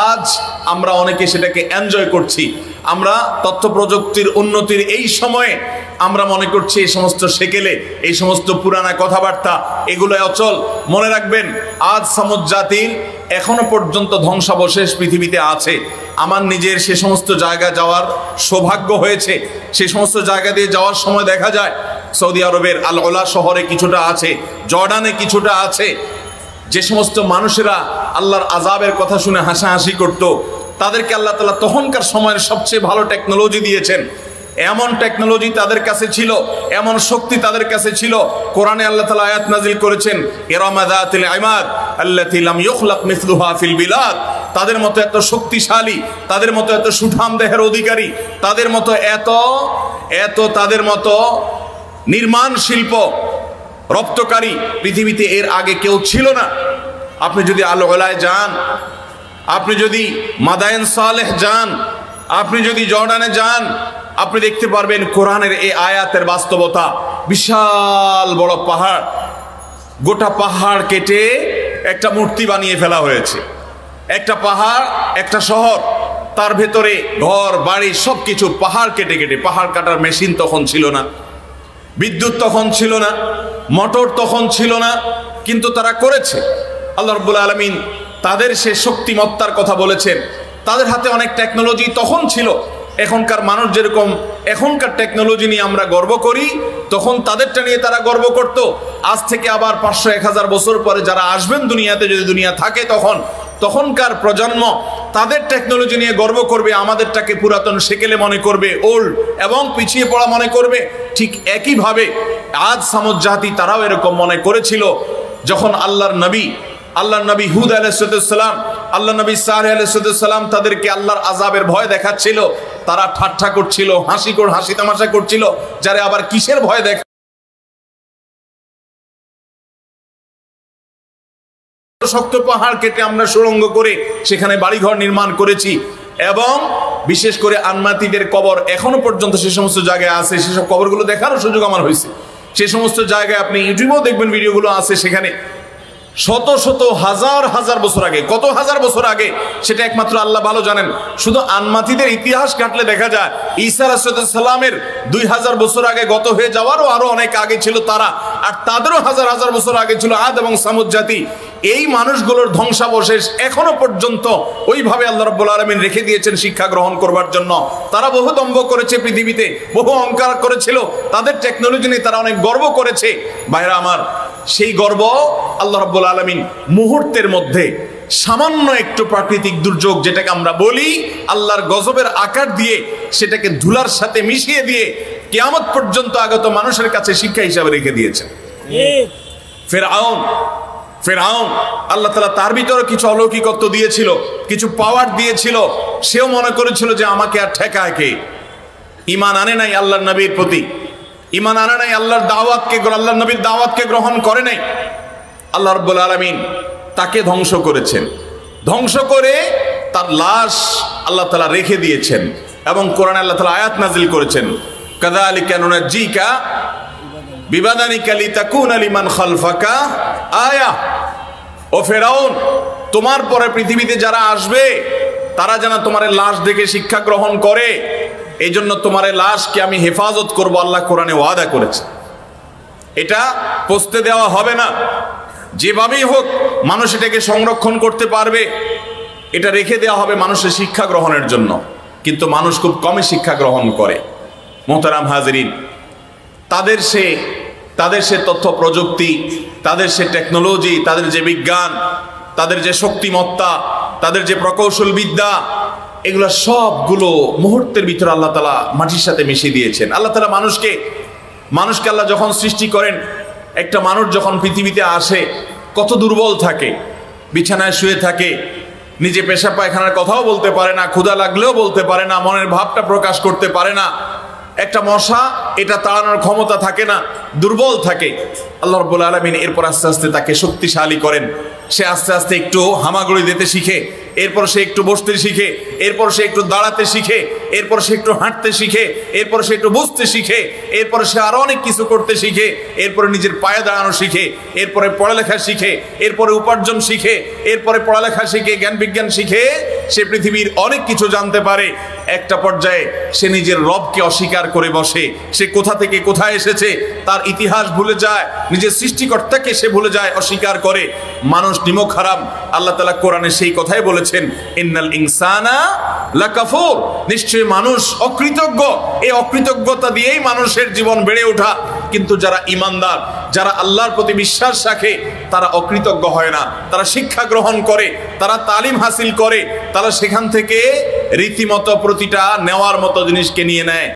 আজ আমরা অনেকে সেটাকে এনজয় করছি। আমরা তথ্য প্রযুক্তির উন্নতির এই সময়ে আমরা মনে করছি এই সমস্ত সেকেলে, এই সমস্ত পুরানা কথাবার্তা এগুলো অচল। মনে রাখবেন, আজ সামুদ জাতির এখনো পর্যন্ত ধ্বংসাবশেষ পৃথিবীতে আছে। আমার নিজের সে সমস্ত জায়গা যাওয়ার সৌভাগ্য হয়েছে। সে সমস্ত জায়গা দিয়ে যাওয়ার সময় দেখা যায় সৌদি আরবের আল ওলা শহরে কিছুটা আছে, জর্ডানে কিছুটা আছে। যে সমস্ত মানুষেরা আল্লাহর আযাবের কথা শুনে হাসাহাসি করত, তাদেরকে আল্লাহ তাআলা তখনকার সময়ের সবচেয়ে ভালো টেকনোলজি দিয়েছেন। এমন টেকনোলজি তাদের কাছে ছিল, এমন শক্তি তাদের কাছে ছিল। কোরআনে আল্লাহ তাআলা আয়াত নাজিল করেছেন, ইরামা যাতিল ইমাদ আল্লাতী লাম ইখলাক মিসলুহা ফিল বিলাদ। তাদের মতো এত শক্তিশালী, তাদের মতো এত সুঠাম দেহের অধিকারী, তাদের মতো তাদের মতো নির্মাণ শিল্প রপ্তকারী পৃথিবীতে এর আগে কেউ ছিল না। আপনি যদি আল ওলায় যান, আপনি যদি মাদায়েন সালেহ যান, আপনি যদি জর্ডানে যান, আপনি দেখতে পারবেন কোরআনের এই আয়াতের বাস্তবতা। বিশাল বড় পাহাড়, গোটা পাহাড় কেটে একটা মূর্তি বানিয়ে ফেলা হয়েছে। একটা পাহাড়, একটা শহর, তার ভেতরে ঘর বাড়ি সবকিছু পাহাড় কেটে কেটে। পাহাড় কাটার মেশিন তখন ছিল না, বিদ্যুৎ তখন ছিল না, মোটর তখন ছিল না, কিন্তু তারা করেছে। আল্লাহ রাব্বুল আলামিন তাদের সে শক্তিমত্তার কথা বলেছেন। তাদের হাতে অনেক টেকনোলজি তখন ছিল। এখনকার মানুষ যেরকম এখনকার টেকনোলজি নিয়ে আমরা গর্ব করি, তখন তাদেরটা নিয়ে তারা গর্ব করত। আজ থেকে আবার 500-1000 বছর পরে যারা আসবেন দুনিয়াতে, যদি দুনিয়া থাকে, তখনকার প্রজন্ম তাদের টেকনোলজি নিয়ে গর্ব করবে, আমাদেরটাকে পুরাতন সেকেলে মনে করবে, ওল্ড এবং পিছিয়ে পড়া মনে করবে। ঠিক একইভাবে আজ সামুদ জাতি তারাও এরকম মনে করেছিল। যখন আল্লাহর নবী হুদ আলাইহিস সালাম, আল্লাহ নবী সালেহ আলাইহিস সালাম তাদেরকে আল্লাহর আযাবের ভয় দেখাচ্ছিল, তারা ঠাট্টা করছিল, হাসি তামাশা করছিল, যারে আবার কিসের ভয় দেখা। শক্ত পাহাড় কেটে আমরা সুড়ঙ্গ করে সেখানে বাড়িঘর নির্মাণ করেছি, এবং বিশেষ করে আনমাতিদের কবর এখনো পর্যন্ত সে সমস্ত জায়গায় আছে। সেসব কবরগুলো দেখারও সুযোগ আমার হয়েছে। সে সমস্ত জায়গায় আপনি ইউটিউবেও দেখবেন, ভিডিওগুলো আছে। সেখানে শত শত হাজার বছর আগে, কত হাজার বছর আগে সেটা একমাত্র আল্লাহ ভালো জানেন। শুধু আনমাতিদের ইতিহাস কাটলে দেখা যায় ঈসা আলাইহিস সালামের 2000 বছর আগে গত হয়ে যাওয়ারও আরো অনেক আগে ছিল তারা, আর তাদেরও হাজার বছর আগে ছিল আদ এবং সামুদ জাতি। এই মানুষগুলোর ধ্বংসাবশেষ এখনো পর্যন্ত ওইভাবে আল্লাহ রাব্বুল আলামিন রেখে দিয়েছেন শিক্ষা গ্রহণ করবার জন্য। তারা বহু দম্ভ করেছে পৃথিবীতে, বহু অহংকার করেছিল, তাদের টেকনোলজি নিয়ে তারা অনেক গর্ব করেছে। ভাইরা আমার, সেই গর্ব আল্লাহ রাব্বুল আলামিন মুহূর্তের মধ্যে সামান্য একটু প্রাকৃতিক দুর্যোগ, যেটাকে আমরা বলি আল্লাহর গজবের আকার দিয়ে, সেটাকে ধুলার সাথে মিশিয়ে দিয়ে কিয়ামত পর্যন্ত আগত মানুষের কাছে শিক্ষা হিসাবে রেখে দিয়েছেন। ফেরাউন আল্লাহ তাআলা তার ভিতরে কিছু অলৌকিকত্ব দিয়েছিল, কিছু পাওয়ার দিয়েছিল। সেও মনে করেছিল যে আমাকে আর ঠেকায় কে। ঈমান আনে নাই আল্লাহর নবীর প্রতি, ঈমান আনে নাই আল্লাহর নবীর দাওয়াতকে গ্রহণ করে নাই। আল্লাহ রাব্বুল আলামিন তাকে ধ্বংস করেছেন। ধ্বংস করে তার লাশ আল্লাহ তাআলা রেখে দিয়েছেন, এবং কোরআনে আল্লাহ তাআলা আয়াত নাজিল করেছেন, কাযালিকা নুনাজ্জিকা বিবাদানিকা লিতাকুনা লিমান খালফাকা আয়া। ও ফেরাউন, তোমার পরে পৃথিবীতে যারা আসবে তারা যেন তোমার লাশ দেখে শিক্ষা গ্রহণ করে, এই জন্য তোমার লাশকে আমি হেফাজত করব, আল্লাহ কোরআনে ওয়াদা করেছে। এটা পচতে দেওয়া হবে না, যেভাবেই হোক মানুষ এটাকে সংরক্ষণ করতে পারবে, এটা রেখে দেওয়া হবে মানুষের শিক্ষা গ্রহণের জন্য। কিন্তু মানুষ খুব কমই শিক্ষা গ্রহণ করে। মোহতারাম হাজরিন, তাদের সে তথ্য প্রযুক্তি, তাদের সে টেকনোলজি, তাদের যে বিজ্ঞান, তাদের যে শক্তিমত্তা, তাদের যে প্রকৌশল বিদ্যা, এগুলো সবগুলো মুহূর্তের ভিতরে আল্লাহ তাআলা মাটির সাথে মিশিয়ে দিয়েছেন। আল্লাহ তাআলা মানুষকে আল্লাহ যখন সৃষ্টি করেন, একটা মানুষ যখন পৃথিবীতে আসে কত দুর্বল থাকে, বিছানায় শুয়ে থাকে, নিজে পেশাব পায়খানার কথাও বলতে পারে না, ক্ষুধা লাগলেও বলতে পারে না, মনের ভাবটা প্রকাশ করতে পারে না। একটা মশা এটা তাড়ানোর ক্ষমতা থাকে না, দুর্বল থাকে। আল্লাহ রাব্বুল আলামিন এরপর আস্তে আস্তে তাকে শক্তিশালী করেন। সে আস্তে আস্তে একটু হামাগুড়ি দিতে শিখে, এরপর সে একটু বসতে শিখে, এরপর সে একটু দাঁড়াতে শিখে, এরপর সে একটু হাঁটতে শিখে, এরপর সে একটু বুঝতে শিখে, এরপর সে আরো অনেক কিছু করতে শিখে, এরপরে নিজের পায়ে দাঁড়ানো শিখে, এরপরে পড়ালেখা শিখে, এরপরে উপার্জন শিখে, এরপরে পড়ালেখা শিখে, জ্ঞান বিজ্ঞান শিখে সে পৃথিবীর অনেক কিছু জানতে পারে। একটা পর্যায়ে সে নিজের রবকে অস্বীকার করে বসে। সে কোথা থেকে কোথায় এসেছে তার ইতিহাস ভুলে যায়, নিজের সৃষ্টিকর্তাকে সে ভুলে যায়, অস্বীকার করে। মানুষ নিমক হারাম। আল্লাহ তাআলা কোরআনে সেই কথাই বলেছেন, ইন্নাল ইনসানা লাকাফুর, নিশ্চয়ই মানুষ অকৃতজ্ঞ। এই অকৃতজ্ঞতা দিয়েই মানুষের জীবন বেড়ে ওঠা। কিন্তু যারা ঈমানদার, যারা আল্লাহর প্রতি বিশ্বাস রাখে, তারা অকৃতজ্ঞ হয় না। তারা শিক্ষা গ্রহণ করে, তারা তালিম হাসিল করে, তারা সেখান থেকে রীতিমতো প্রতিটা নেওয়ার মতো জিনিসকে নিয়ে নেয়।